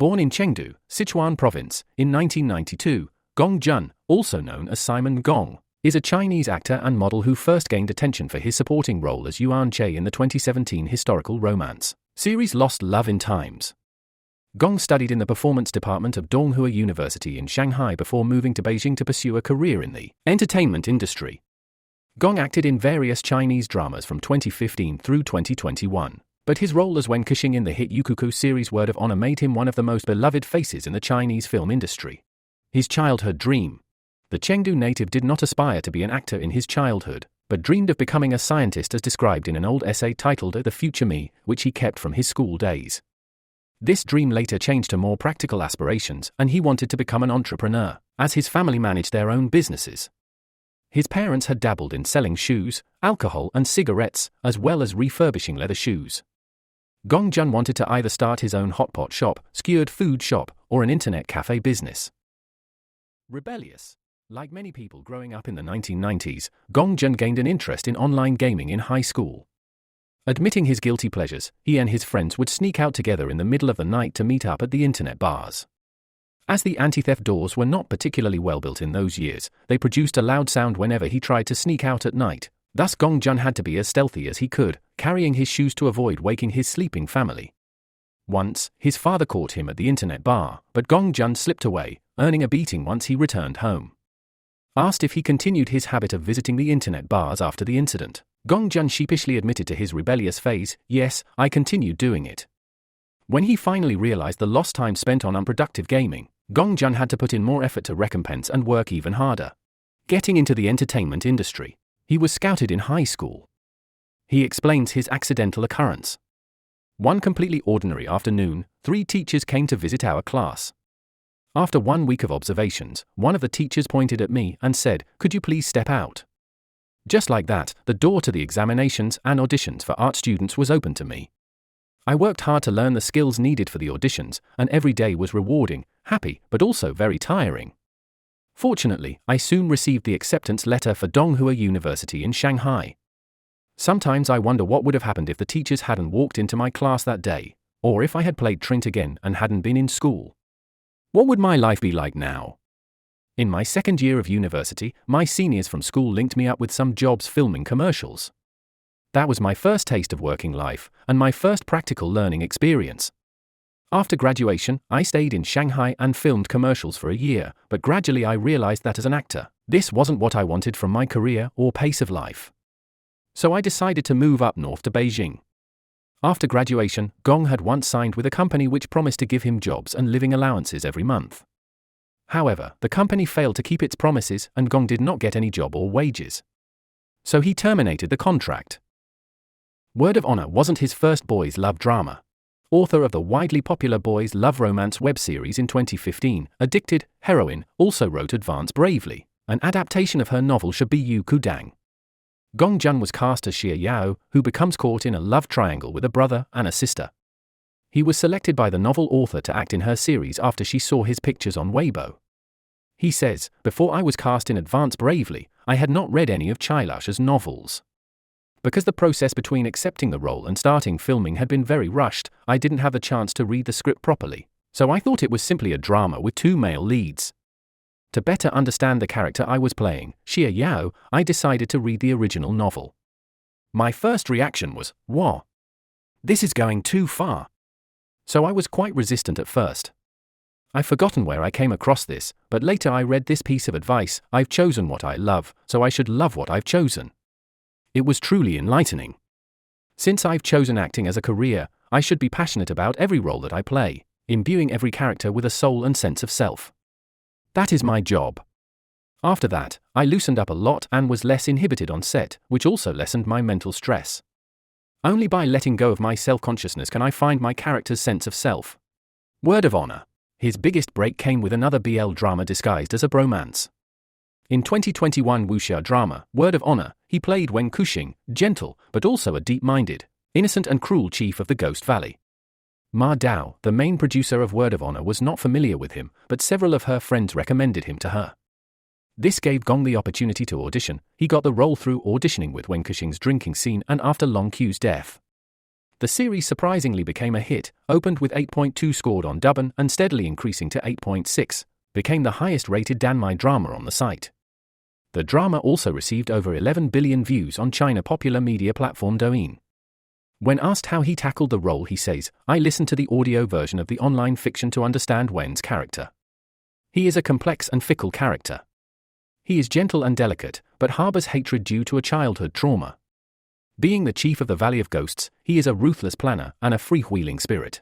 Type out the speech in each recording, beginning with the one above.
Born in Chengdu, Sichuan province, in 1992, Gong Jun, also known as Simon Gong, is a Chinese actor and model who first gained attention for his supporting role as Yuan Che in the 2017 historical romance series Lost Love in Times. Gong studied in the performance department of Donghua University in Shanghai before moving to Beijing to pursue a career in the entertainment industry. Gong acted in various Chinese dramas from 2015 through 2021, but his role as Wen Kexing in the hit Youku series Word of Honor made him one of the most beloved faces in the Chinese film industry. His childhood dream. The Chengdu native did not aspire to be an actor in his childhood, but dreamed of becoming a scientist as described in an old essay titled The Future Me, which he kept from his school days. This dream later changed to more practical aspirations, and he wanted to become an entrepreneur, as his family managed their own businesses. His parents had dabbled in selling shoes, alcohol and cigarettes, as well as refurbishing leather shoes. Gong Jun wanted to either start his own hot pot shop, skewered food shop, or an internet cafe business. Rebellious. Like many people growing up in the 1990s, Gong Jun gained an interest in online gaming in high school. Admitting his guilty pleasures, he and his friends would sneak out together in the middle of the night to meet up at the internet bars. As the anti-theft doors were not particularly well built in those years, they produced a loud sound whenever he tried to sneak out at night. Thus Gong Jun had to be as stealthy as he could, carrying his shoes to avoid waking his sleeping family. Once, his father caught him at the internet bar, but Gong Jun slipped away, earning a beating once he returned home. Asked if he continued his habit of visiting the internet bars after the incident, Gong Jun sheepishly admitted to his rebellious phase, "Yes, I continued doing it." When he finally realized the lost time spent on unproductive gaming, Gong Jun had to put in more effort to recompense and work even harder. Getting into the entertainment industry. He was scouted in high school. He explains his accidental occurrence. One completely ordinary afternoon, 3 teachers came to visit our class. After 1 week of observations, one of the teachers pointed at me and said, "Could you please step out?" Just like that, the door to the examinations and auditions for art students was open to me. I worked hard to learn the skills needed for the auditions, and every day was rewarding, happy, but also very tiring. Fortunately, I soon received the acceptance letter for Donghua University in Shanghai. Sometimes I wonder what would have happened if the teachers hadn't walked into my class that day, or if I had played truant again and hadn't been in school. What would my life be like now? In my second year of university, my seniors from school linked me up with some jobs filming commercials. That was my first taste of working life, and my first practical learning experience. After graduation, I stayed in Shanghai and filmed commercials for a year, but gradually I realized that as an actor, this wasn't what I wanted from my career or pace of life. So I decided to move up north to Beijing. After graduation, Gong had once signed with a company which promised to give him jobs and living allowances every month. However, the company failed to keep its promises and Gong did not get any job or wages. So he terminated the contract. Word of Honor wasn't his first boys' love drama. Author of the widely popular boys' love romance web series in 2015, Addicted, Heroine, also wrote Advance Bravely, an adaptation of her novel should be Youku. Gong Jun was cast as Xie Yao, who becomes caught in a love triangle with a brother and a sister. He was selected by the novel author to act in her series after she saw his pictures on Weibo. He says, "Before I was cast in Advance Bravely, I had not read any of Chailash's novels. Because the process between accepting the role and starting filming had been very rushed, I didn't have the chance to read the script properly, so I thought it was simply a drama with 2 male leads. To better understand the character I was playing, Xie Yao, I decided to read the original novel. My first reaction was, "Whoa! This is going too far." So I was quite resistant at first. I've forgotten where I came across this, but later I read this piece of advice: "I've chosen what I love, so I should love what I've chosen." It was truly enlightening. Since I've chosen acting as a career, I should be passionate about every role that I play, imbuing every character with a soul and sense of self. That is my job. After that, I loosened up a lot and was less inhibited on set, which also lessened my mental stress. Only by letting go of my self-consciousness can I find my character's sense of self. Word of Honor. His biggest break came with another BL drama disguised as a bromance. In 2021 wuxia drama, Word of Honor, he played Wen Kexing, gentle, but also a deep-minded, innocent and cruel chief of the Ghost Valley. Ma Dao, the main producer of Word of Honor, was not familiar with him, but several of her friends recommended him to her. This gave Gong the opportunity to audition. He got the role through auditioning with Wen Kexing's drinking scene and after Long Q's death. The series surprisingly became a hit, opened with 8.2 scored on Douban and steadily increasing to 8.6, became the highest-rated Danmai drama on the site. The drama also received over 11 billion views on China popular media platform Douyin. When asked how he tackled the role, he says, "I listened to the audio version of the online fiction to understand Wen's character. He is a complex and fickle character. He is gentle and delicate, but harbors hatred due to a childhood trauma. Being the chief of the Valley of Ghosts, he is a ruthless planner and a freewheeling spirit.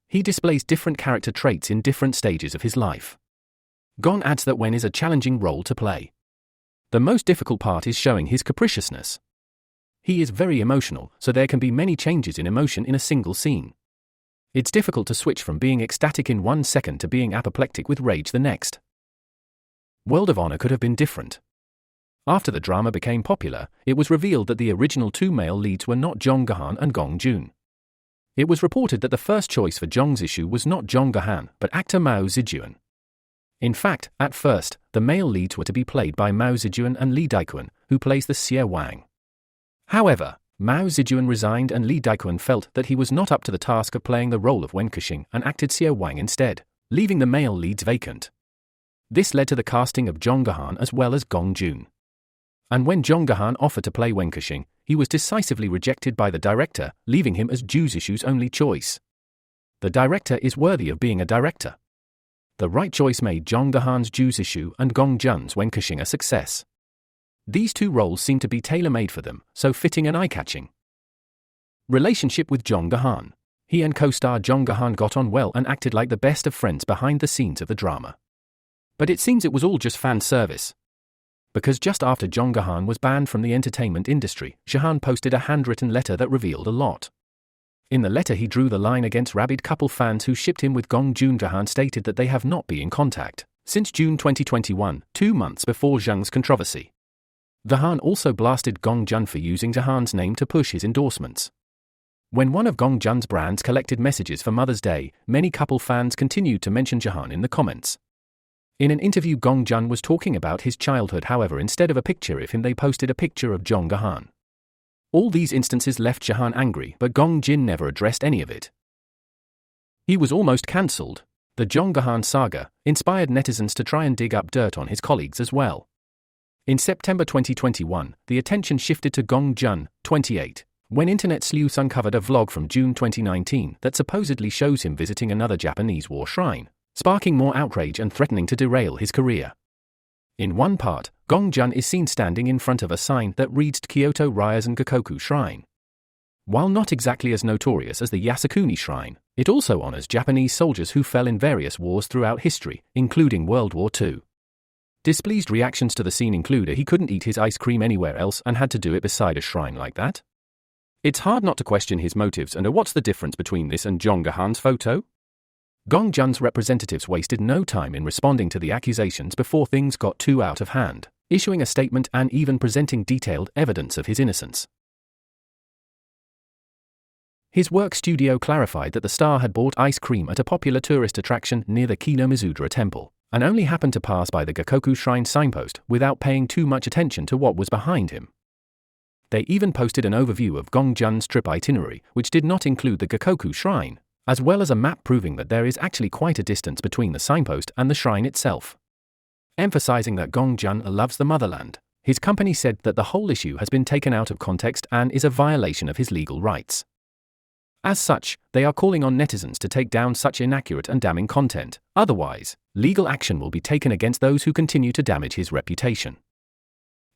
He displays different character traits in different stages of his life." Gong adds that Wen is a challenging role to play. The most difficult part is showing his capriciousness. He is very emotional, so there can be many changes in emotion in a single scene. It's difficult to switch from being ecstatic in 1 second to being apoplectic with rage the next. World of Honor could have been different. After the drama became popular, it was revealed that the original 2 male leads were not Zhehan and Gong Jun. It was reported that the first choice for Zhang's issue was not Zhehan, but actor Mao Zedong. In fact, at first, the male leads were to be played by Mao Zedong and Li Daikuan, who plays the Xie Wang. However, Mao Zedong resigned and Li Daikuan felt that he was not up to the task of playing the role of Wen Kexing and acted Xie Wang instead, leaving the male leads vacant. This led to the casting of Zhehan as well as Gong Jun. And when Zhehan offered to play Wen Kexing, he was decisively rejected by the director, leaving him as Ju's issue's only choice. The director is worthy of being a director. The right choice made Zhehan's Ju's issue and Gong Jun's Wen Kexing a success. These 2 roles seem to be tailor-made for them, so fitting and eye-catching. Relationship with Zhehan. He and co-star Zhehan got on well and acted like the best of friends behind the scenes of the drama. But it seems it was all just fan service. Because just after Zhehan was banned from the entertainment industry, Zhehan posted a handwritten letter that revealed a lot. In the letter he drew the line against rabid couple fans who shipped him with Gong Jun. Zhehan stated that they have not been in contact since June 2021, 2 months before Zhang's controversy. Zhehan also blasted Gong Jun for using Zhehan's name to push his endorsements. When one of Gong Jun's brands collected messages for Mother's Day, many couple fans continued to mention Zhehan in the comments. In an interview, Gong Jun was talking about his childhood, however, instead of a picture of him, they posted a picture of Zhehan. All these instances left Zhehan angry, but Gong Jun never addressed any of it. He was almost cancelled. The Zhehan saga inspired netizens to try and dig up dirt on his colleagues as well. In September 2021, the attention shifted to Gong Jun, 28, when internet sleuths uncovered a vlog from June 2019 that supposedly shows him visiting another Japanese war shrine, sparking more outrage and threatening to derail his career. In one part, Gong Jun is seen standing in front of a sign that reads Kyoto Ryazan Gakoku Shrine. While not exactly as notorious as the Yasukuni Shrine, it also honors Japanese soldiers who fell in various wars throughout history, including World War II. Displeased reactions to the scene include he couldn't eat his ice cream anywhere else and had to do it beside a shrine like that. It's hard not to question his motives, and what's the difference between this and Zhehan's photo? Gong Jun's representatives wasted no time in responding to the accusations before things got too out of hand, issuing a statement and even presenting detailed evidence of his innocence. His work studio clarified that the star had bought ice cream at a popular tourist attraction near the Kinomizudra temple, and only happened to pass by the Gakoku Shrine signpost without paying too much attention to what was behind him. They even posted an overview of Gong Jun's trip itinerary, which did not include the Gakoku Shrine, as well as a map proving that there is actually quite a distance between the signpost and the shrine itself. Emphasizing that Gong Jun loves the motherland, his company said that the whole issue has been taken out of context and is a violation of his legal rights. As such, they are calling on netizens to take down such inaccurate and damning content, otherwise, legal action will be taken against those who continue to damage his reputation.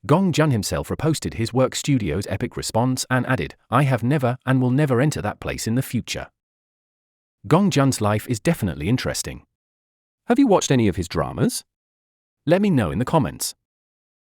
Gong Jun himself reposted his work studio's epic response and added, "I have never and will never enter that place in the future." Gong Jun's life is definitely interesting. Have you watched any of his dramas? Let me know in the comments.